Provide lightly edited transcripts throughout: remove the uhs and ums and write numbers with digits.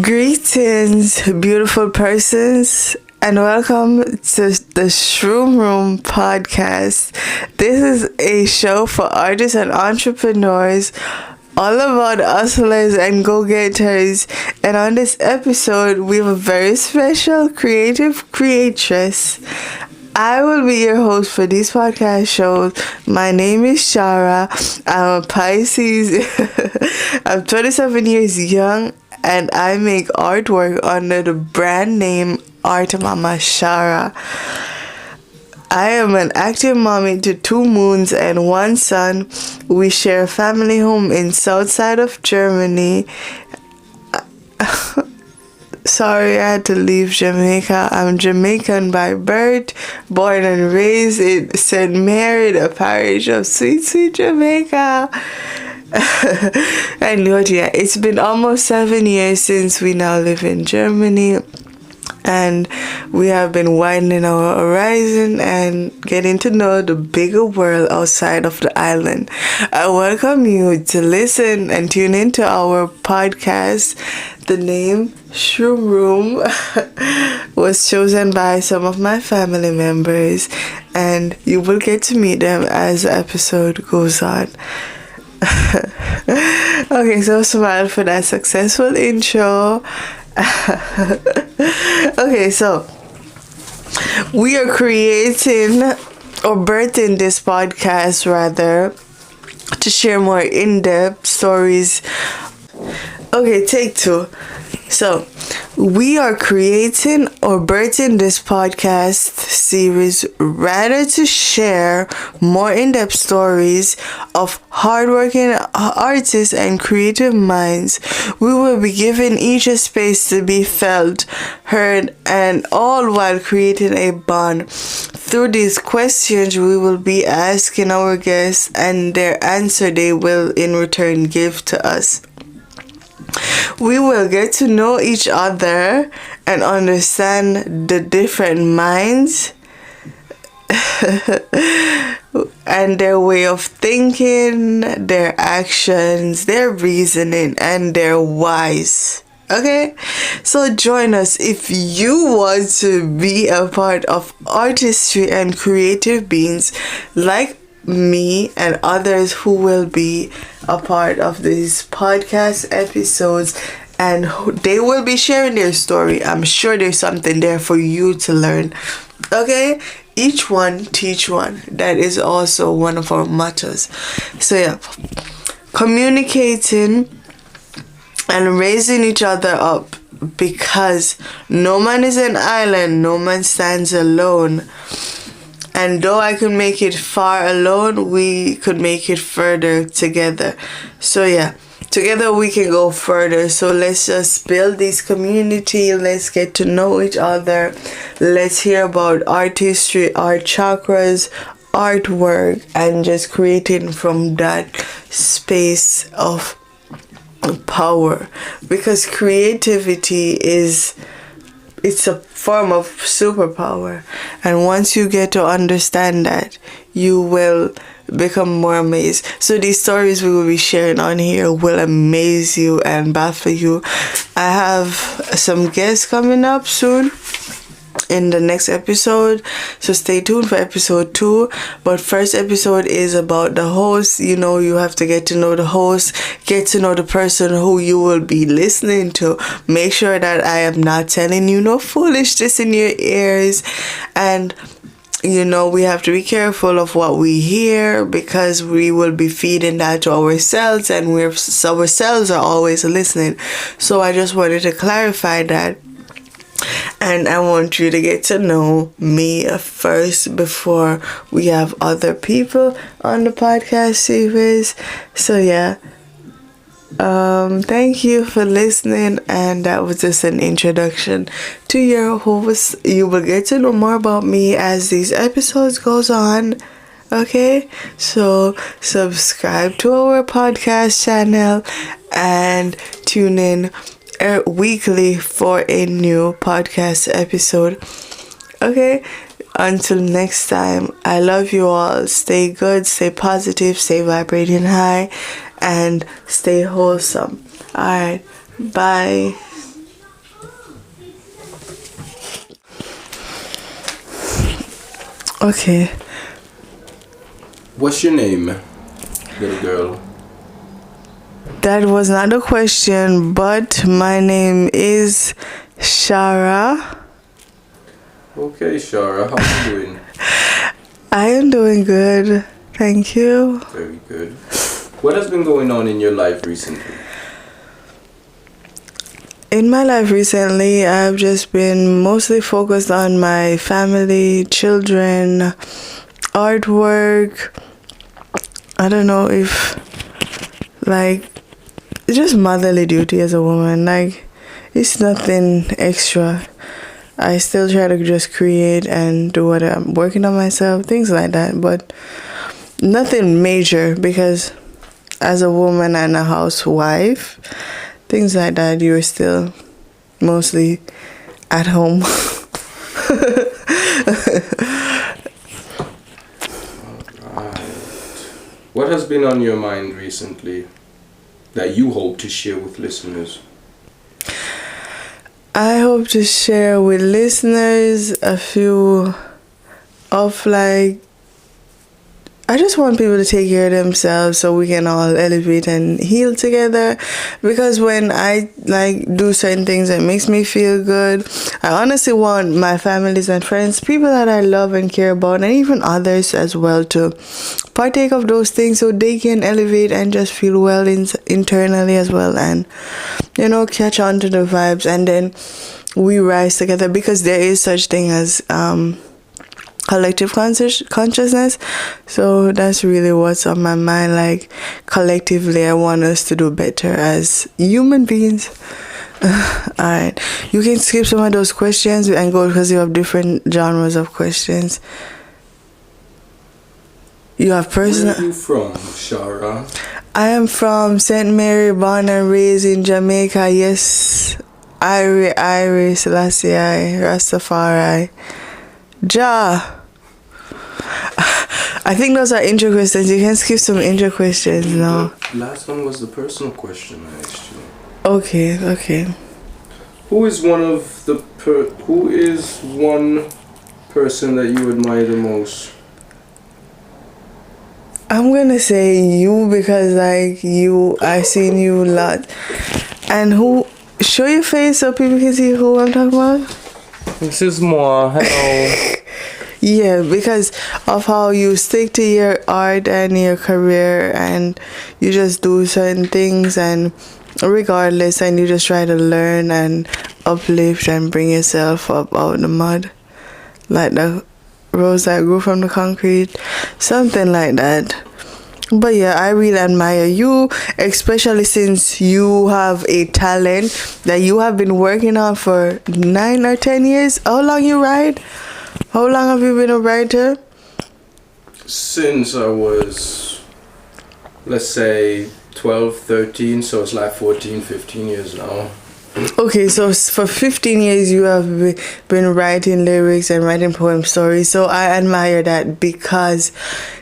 Greetings, beautiful persons, and welcome to the Shroom Room podcast. This is a show for artists and entrepreneurs, all about hustlers and go-getters. And on this episode, we have a very special creative creatress. I will be your host for these podcast shows. My name is Shara. I'm a Pisces. I'm 27 years young, and I make artwork under the brand name Art Mama Shara. I am an active mommy to 2 moons and 1 son. We share a family home in south side of Germany. Sorry, I had to leave Jamaica. I'm Jamaican by birth, born and raised in St. Mary, the parish of sweet, sweet Jamaica. And yeah, it's been almost 7 years since we now live in Germany, and we have been widening our horizon and getting to know the bigger world outside of the island. I welcome you to listen and tune into our podcast. The name Shroom Room was chosen by some of my family members, and you will get to meet them as the episode goes on. Okay, so smile for that successful intro. Okay, so we are creating or birthing this podcast rather to share more in-depth stories. Okay, take 2. So we are creating or birthing this podcast series rather to share more in-depth stories of hardworking artists and creative minds. We will be giving each a space to be felt, heard, and all while creating a bond. Through these questions, we will be asking our guests, and their answer they will in return give to us. We will get to know each other and understand the different minds and their way of thinking, their actions, their reasoning, and their whys. Okay, so join us if you want to be a part of artistry and creative beings like me and others who will be a part of these podcast episodes, and they will be sharing their story. I'm sure there's something there for you to learn. Okay, each one teach one. That is also one of our mottos. So yeah, communicating and raising each other up, because no man is an island, no man stands alone. And though I could make it far alone, we could make it further together. So yeah, together we can go further. So let's just build this community. Let's get to know each other. Let's hear about artistry, art chakras, artwork, and just creating from that space of power. Because creativity it's a form of superpower, and once you get to understand that, you will become more amazed. So these stories we will be sharing on here will amaze you and baffle you. I have some guests coming up soon in the next episode, so stay tuned for episode 2. But first episode is about the host. You know, you have to get to know the host, get to know the person who you will be listening to. Make sure that I am not telling you no foolishness in your ears, and you know, we have to be careful of what we hear, because we will be feeding that to ourselves, and ourselves are always listening. So I just wanted to clarify that. And I want you to get to know me first before we have other people on the podcast series. So yeah, thank you for listening, and that was just an introduction to your host. You will get to know more about me as these episodes goes on. Okay, so subscribe to our podcast channel and tune in weekly for a new podcast episode. Okay, until next time, I love you all. Stay good, stay positive, stay vibrating high, and stay wholesome. Alright, bye. Okay. What's your name, little girl? That was not a question, but my name is Shara. Okay, Shara, how are you doing? I am doing good. Thank you. Very good. What has been going on in your life recently? In my life recently, I've just been mostly focused on my family, children, artwork. I don't know if, like, it's just motherly duty as a woman. Like, it's nothing extra. I still try to just create and do what I'm working on myself, things like that. But nothing major, because as a woman and a housewife, things like that, you're still mostly at home. Alright. What has been on your mind recently that you hope to share with listeners? I hope to share with listeners a few of, like, I just want people to take care of themselves so we can all elevate and heal together. Because when I do certain things that makes me feel good, I honestly want my families and friends, people that I love and care about, and even others as well, to partake of those things so they can elevate and just feel well internally as well, and catch on to the vibes, and then we rise together, because there is such thing as collective consciousness. So that's really what's on my mind. Like, collectively, I want us to do better as human beings. Alright, you can skip some of those questions and go, because you have different genres of questions. You have personal. Where are you from, Shara? I am from St. Mary, born and raised in Jamaica. Yes, Irie Selassie, Rastafari. Ja. I think those are intro questions. You can skip some intro questions now. The last one was the personal question I asked you. Okay. Who is one person that you admire the most? I'm gonna say you, because I've seen you a lot. And who? Show your face so people can see who I'm talking about. This is more. Hello. Yeah, because of how you stick to your art and your career, and you just do certain things, and regardless, and you just try to learn and uplift and bring yourself up out of the mud, like the rose that grew from the concrete, something like that. But yeah, I really admire you, especially since you have a talent that you have been working on for 9 or 10 years. How long you write? How long have you been a writer? Since I was, let's say, 12, 13, so it's like 14, 15 years now. Okay, so for 15 years you have been writing lyrics and writing poem stories. So I admire that, because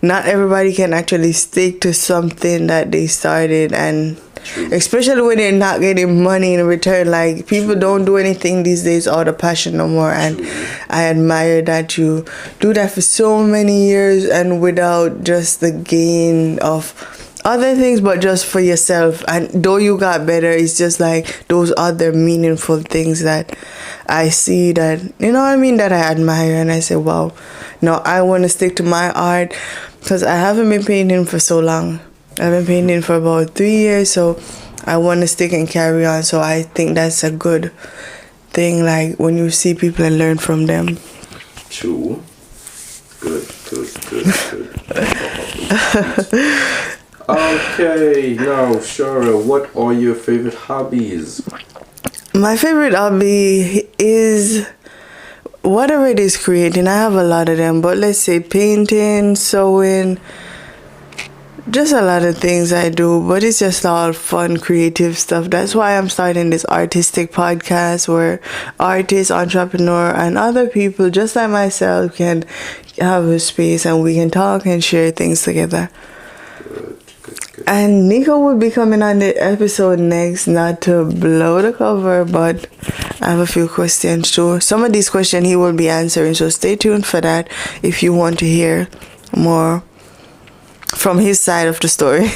not everybody can actually stick to something that they started, and True. especially when they're not getting money in return. Like, people don't do anything these days out of passion no more, and True. I admire that you do that for so many years, and without just the gain of other things, but just for yourself. And though you got better, it's just like those other meaningful things that I see, that that I admire, and I say, wow, no, I want to stick to my art, because I haven't been painting for so long. I've been painting for about 3 years, so I want to stick and carry on. So I think that's a good thing, like when you see people and learn from them. True. Good. Okay, now, Shara, what are your favorite hobbies? My favorite hobby is whatever it is creating. I have a lot of them, but let's say painting, sewing, just a lot of things I do, but it's just all fun, creative stuff. That's why I'm starting this artistic podcast, where artists, entrepreneur, and other people just like myself can have a space, and we can talk and share things together. Good. And Nico will be coming on the episode next, not to blow the cover, but I have a few questions too. Some of these questions he will be answering, so stay tuned for that if you want to hear more from his side of the story.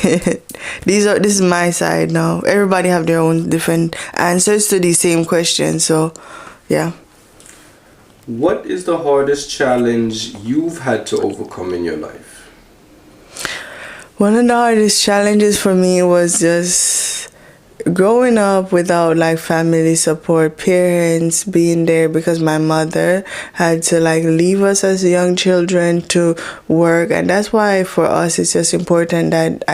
This is my side now. Everybody have their own different answers to these same questions, so yeah. What is the hardest challenge you've had to overcome in your life? One of the hardest challenges for me was just growing up without like family support, parents being there, because my mother had to like leave us as young children to work, and that's why for us it's just important that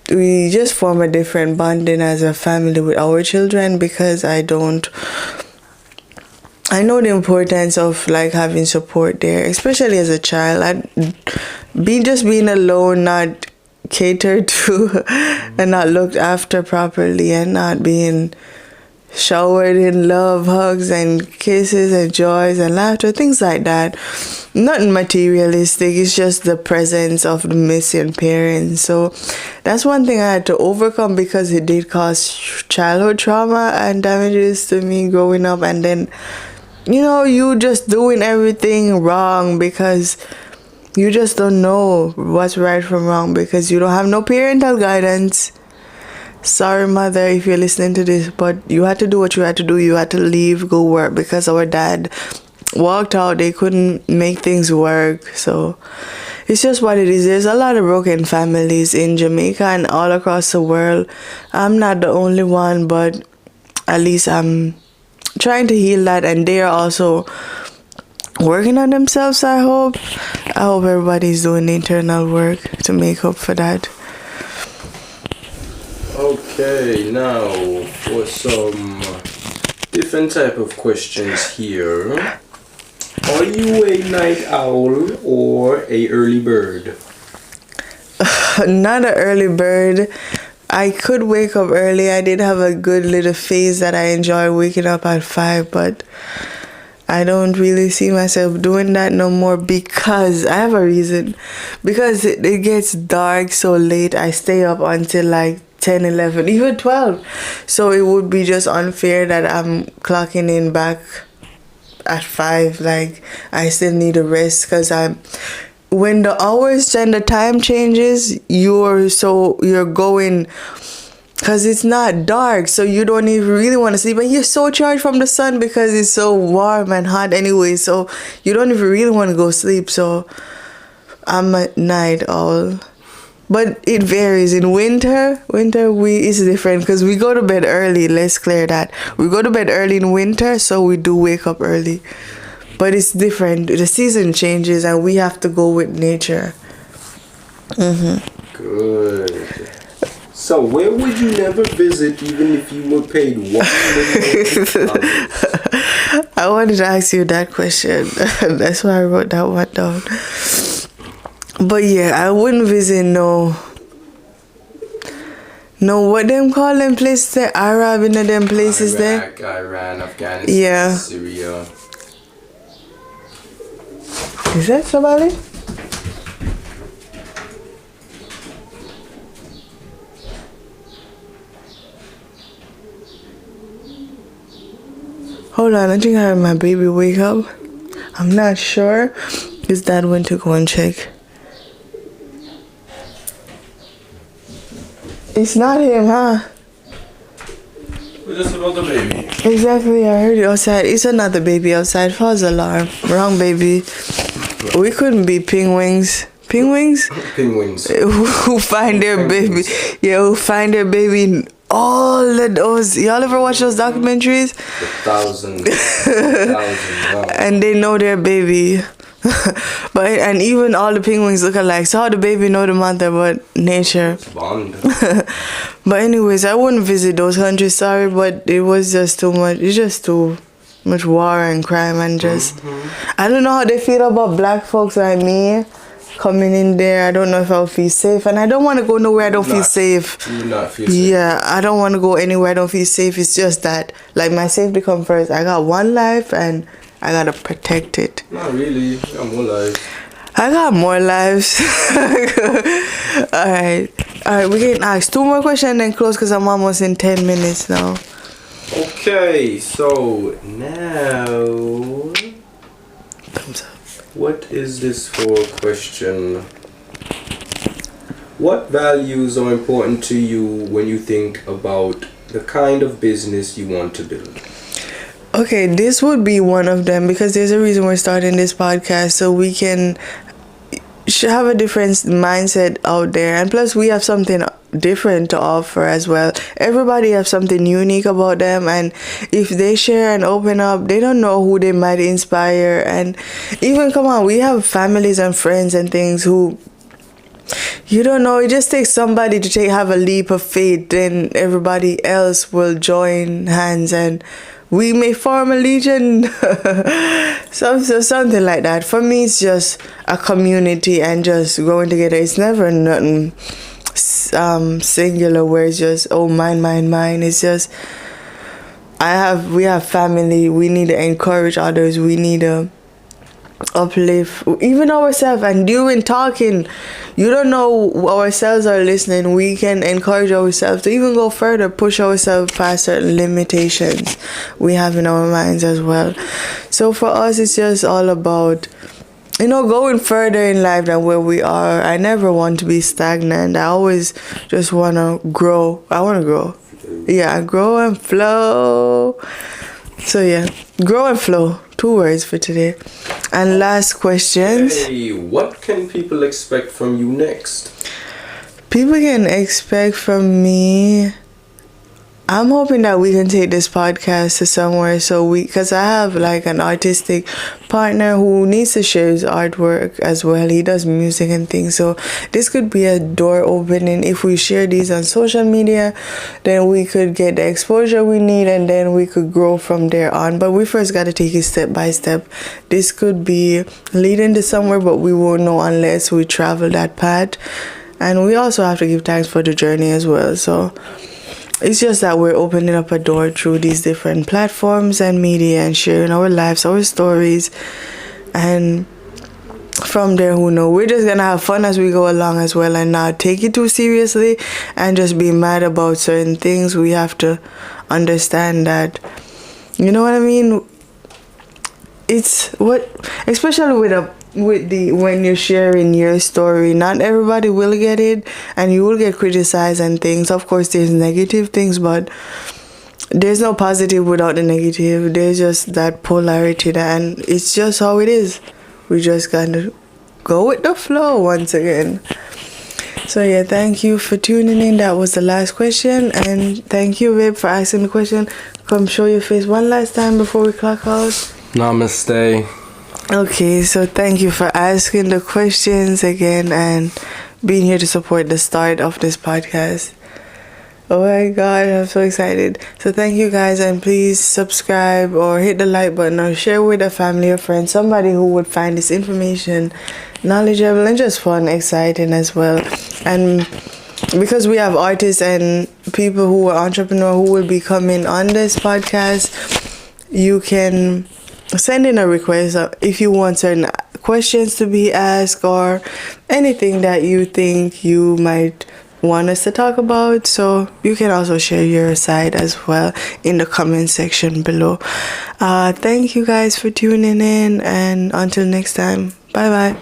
we just form a different bonding as a family with our children, because I know the importance of like having support there, especially as a child. Being alone, not catered to and not looked after properly, and not being showered in love, hugs and kisses and joys and laughter, things like that. Nothing materialistic, it's just the presence of the missing parents. So that's one thing I had to overcome, because it did cause childhood trauma and damages to me growing up. And then, you just doing everything wrong because you just don't know what's right from wrong, because you don't have no parental guidance. Sorry, mother, if you're listening to this, but you had to do what you had to do. You had to leave, go work, because our dad walked out. They couldn't make things work. So it's just what it is. There's a lot of broken families in Jamaica and all across the world. I'm not the only one, but at least I'm trying to heal that, and they are also working on themselves. I hope everybody's doing the internal work to make up for that. Okay, now for some different type of questions here. Are you a night owl or a early bird? Not an early bird. I could wake up early. I did have a good little phase that I enjoy waking up at 5, but I don't really see myself doing that no more, because I have a reason. Because it gets dark so late. I stay up until like 10, 11, even 12. So it would be just unfair that I'm clocking in back at 5. Like, I still need a rest, because when the hours and the time changes, you're going, because it's not dark, so you don't even really want to sleep, and you're so charged from the sun because it's so warm and hot anyway, so you don't even really want to go sleep. So I'm a night owl, but it varies. In winter it's different, because we go to bed early. Let's clear that. We go to bed early in winter, so we do wake up early, but it's different. The season changes and we have to go with nature. Good. So where would you never visit even if you were paid $1 million? I wanted to ask you that question. That's why I wrote that one down. But yeah, I wouldn't visit no what them call them places there? Arab in them places there? Iraq, Iran, Afghanistan, yeah. Syria. Is that somebody? Hold on, I think I heard my baby wake up. I'm not sure. His dad went to go and check. It's not him, huh? It's just another baby. Exactly, I heard it outside. It's another baby outside. False alarm. Wrong baby. We couldn't be penguins. Penguins? Penguins. Who find their baby. Yeah, who find their baby in all of those. Y'all ever watch those documentaries? Thousands. Wow. And they know their baby. And even all the penguins look alike. So how the baby know the mother, but nature. It's bond. But anyways, I wouldn't visit those countries, sorry, but it was just too much. It's just too much war and crime, and just I don't know how they feel about black folks like me coming in there. I don't know if I'll feel safe, and I don't want to go nowhere I don't feel safe. You not feel safe. Yeah, I don't want to go anywhere I don't feel safe. It's just that, like, my safety comes first. I got one life and I gotta protect it. Not really. You got more lives. I got more lives. Alright, we can ask 2 more questions and then close, because I'm almost in 10 minutes now. Okay. Okay, so now, Thumbs up. what is this for question? What values are important to you when you think about the kind of business you want to build? Okay, this would be one of them because there's a reason we're starting this podcast so we can have a different mindset out there, and plus we have something different to offer as well. Everybody have something unique about them, and if they share and open up, they don't know who they might inspire. And even, come on, we have families and friends and things who, you don't know, it just takes somebody to have a leap of faith, then everybody else will join hands and we may form a legion. Something like that. For me, it's just a community and just going together. It's never nothing singular where it's just, oh, mine. It's just, we have family. We need to encourage others. We need to uplift even ourselves. And during talking, you don't know, ourselves are listening, we can encourage ourselves to even go further, push ourselves past certain limitations we have in our minds as well. So for us, it's just all about, going further in life than where we are. I never want to be stagnant. I always just want to grow. Yeah, grow and flow. So yeah, grow and flow. 2 words for today. And last questions. Hey, what can people expect from you next? People can expect from me, I'm hoping that we can take this podcast to somewhere, because I have like an artistic partner who needs to share his artwork as well. He does music and things, so this could be a door opening. If we share these on social media, then we could get the exposure we need, and then we could grow from there on. But we first got to take it step by step. This could be leading to somewhere, but we won't know unless we travel that path. And we also have to give thanks for the journey as well. So it's just that we're opening up a door through these different platforms and media and sharing our lives, our stories. And from there, who knows, we're just going to have fun as we go along as well and not take it too seriously and just be mad about certain things. We have to understand that, you know what I mean? It's what, especially when you're sharing your story, not everybody will get it and you will get criticized and things. Of course, there's negative things, but there's no positive without the negative. There's just that polarity, and it's just how it is. We just gotta go with the flow once again. So yeah, thank you for tuning in. That was the last question, and thank you, babe, for asking the question. Come show your face one last time before we clock out. Namaste. Okay, so thank you for asking the questions again and being here to support the start of this podcast. Oh my god, I'm so excited. So thank you guys, and please subscribe or hit the like button or share with a family or friend, somebody who would find this information knowledgeable and just fun, exciting as well. And because we have artists and people who are entrepreneurs who will be coming on this podcast, you can send in a request if you want certain questions to be asked or anything that you think you might want us to talk about. So you can also share your side as well in the comment section below. Thank you guys for tuning in, and until next time, bye bye.